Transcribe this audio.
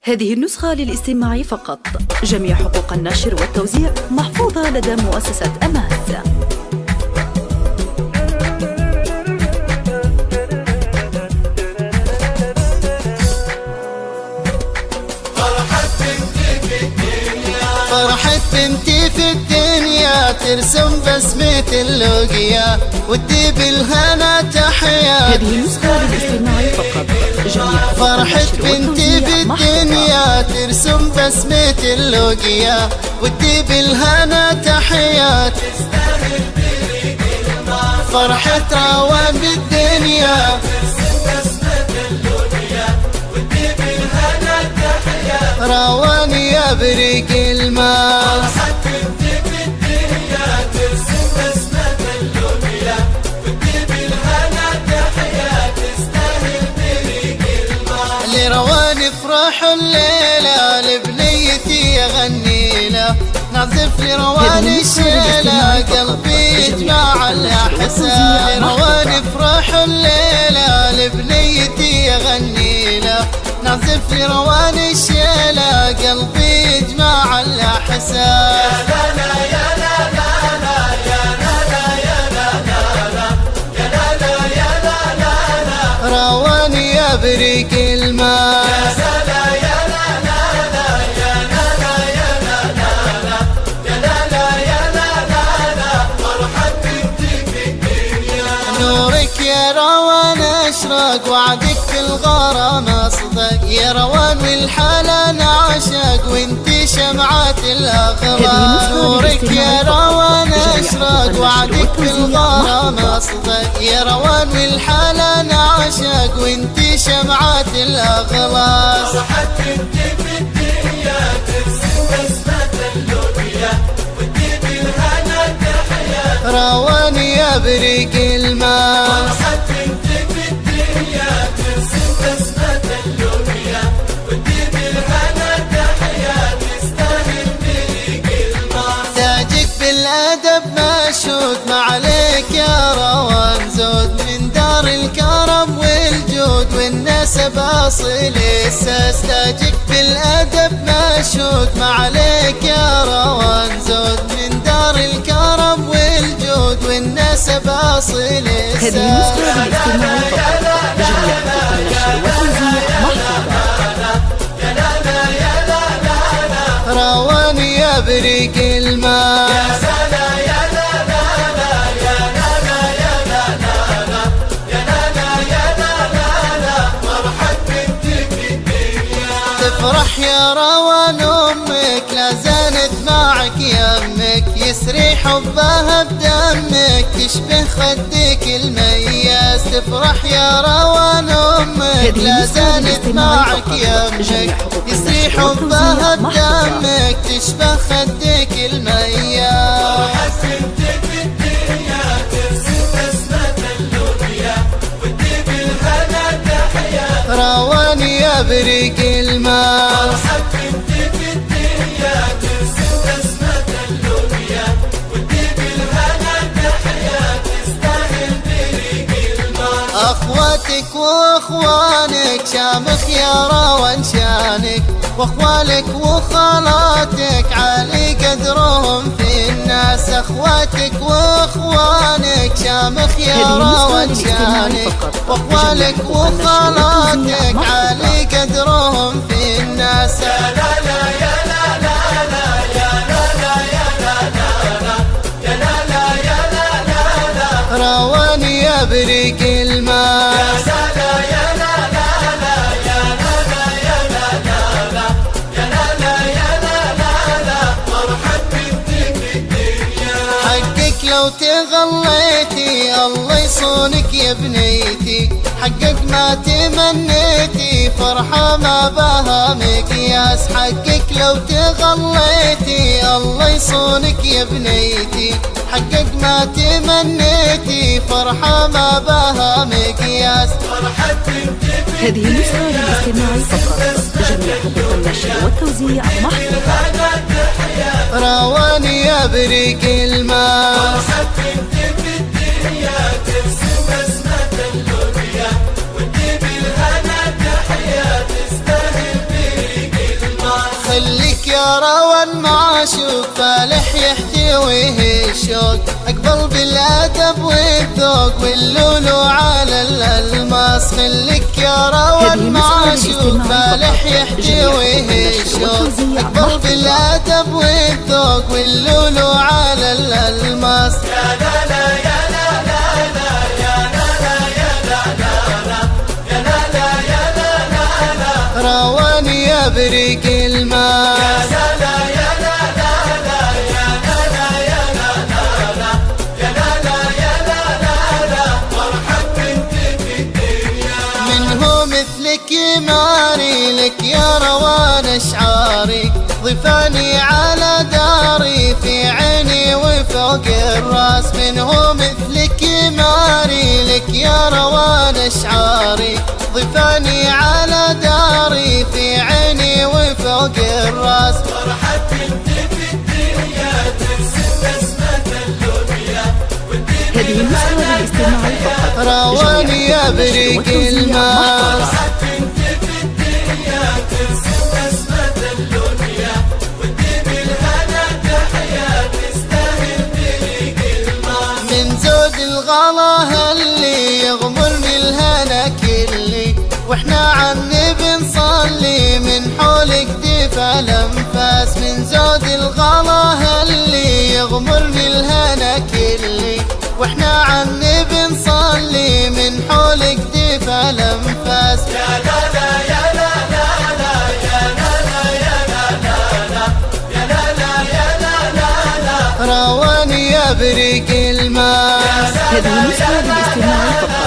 هذه النسخة للاستماع فقط. جميع حقوق النشر والتوزيع محفوظة لدى مؤسسة أماس. فرحة بنتي في الدنيا ترسم بسمة اللوقيا وتجيب الهنا تحيا. هذه النسخة للاستماع فقط. جميع فرحة بنتي في الدنيا ترسم بسمة اللوقيا وتجيب الهنا تحيا. فرحة روان بالدنيا روان يا بريق الماء. فرحة بنتي في الدنيا ترسم بسمة اللومية وتجيب الهنا تحيا تستاهل بريق الماء. لروان افرح الليلة لبنيتي اغني له نعزف لروان الشيلة قلبي يجمع الاحسان. لروان افرح الليلة لبنيتي اغني له نعزف لروان الشيلة قلبي يجمع الاحسان. يا لا لا يا لا لا لا يا لا لا يا لا لا لا يا لا لا يا لا لا لا روان يا بريق الماء. يا سلا يا لا لا لا يا لا لا يا لا لا لا يا لا لا يا لا لا لا. فرحة بنتي في الدنيا نورك يا روان اشرق وعدك في الغرام اصدق. يا روان والحالة نعشق وانتي شمعة الاغراض. نورك يا روان اشرق وعدك في الغرام اصدق. يا روان والحالة نعشق وانتي شمعة الاغراض. فرحة بنتي في الدنيا ترسم بسمة اللومية وتجيب الهنا تحيا. روان يا بريق الماء. فرحة بنتي في الدنيا ترسم بسمة اللومية وتجيب الهنا تحيا تستاهل بريق الماء. تاجك بالادب مشهود ما عليك يا روان زود من دار الكرم والجود والنسب اصيل الساس. تاجك بالادب مشهود ما عليك يا روان زود من دار الكرم والجود والنسب اصيل هذه الساس. النسخة للاستماع فقط. جميع حقوق النشر والتوزيع محفوظة. روان يا بريق الماء. يا سلا يا لا لا لا يا لا لا يا لا لا لا يا لا لا يا لا لا لا. فرحة بنتي في الدنيا تفرح يا روان امك لا زالت معك يمك يسري حبها بدمك تشبه خدك المياس. تفرح يا روان امك لا زالت معك يمك يسري حبها بدمك تشبه خدك المياس. فرحة بنتي في الدنيا ترسم بسمة اللومية وتجيب الهنا تحيا. روان يا بريق الماء. فرحة بنتي في الدنيا ترسم بسمة اللومية وتجيب الهنا تحيا تستاهل بريق الماء. اخواتك واخوانك شامخ يا روان شانك واخوالك وخالاتك عالي قدرهم في الناس. اخواتك واخوانك شامخ يا روان شانك واخوالك وخالاتك عالي قدرهم في الناس. يا لا لا يا لا لا لا يا لا لا يا لا لا لا يا لا لا يا لا لا لا. روان يا بريق الماء. يا سلا يا لا لا لا يا لا لا يا لا لا لا يا لا لا يا لا لا لا. فرحة بنتي في الدنيا حقك لو تغليتي الله يصونك يا بنيتي. حقك ما تمنيتي فرحة ما بها مقياس. حقك لو تغليتي الله يصونك يا بنيتي. حقك ما تمنيتي فرحة ما بها مقياس. فرحة بنتي في هذه النسخة للاستماع فقط. جميع حقوق النشر والتوزيع محفوظة. الهنا تحيا. روان يا بريق الماء. فرحة بنتي في الدنيا ترسم بسمة اللومية وتجيب الهنا تحيا تستاهل بريق روان معشوق فالح يحتويه الشوق، أقبل بالأدب والذوق واللولو على الألماس. خليك يا روان معشوق فالح يحتويه الشوق، أقبل بالأدب والذوق واللولو على الألماس. يا لا لا يا لا لا لا يا لا لا يا لا لا يا لا لا يا لا لا روان يا بريق الماس. يا لا يا لا لا لا يا لا لا يا لا لا يا لا لا يا لا لا مرحب بنت في الدنيا. من هو مثلك يماري لك يا روان أشعاري، ضفاني على داري في عيني وفوق الراس. من هو مثلك يماري لك يا روان أشعاري، ضفاني على داري في عيني وفوق الراس. مرحب بنت في الدنيا ترسم بسمة اللوبيا هذه النسخة للاستماع فقط. روان يا بريق الماس. مرحب بنت في الدنيا ترسم بسمة اللوبيا وتجيب الهنا تحيا تستاهل بريق الماس. من زود الغلا اللي يغمرني الهنا كلي، واحنا عني بنصلي من حولك دفا الانفاس. من زود الغلا اللي يغمرني الهنا كلي، واحنا عني بنصلي من حولك دفا الانفاس. يا لا لا يا لا لا لا يا لا لا يا لا لا يا لا لا يا لا لا روان يا بريق الماس. هذه النسخة للاستماع فقط.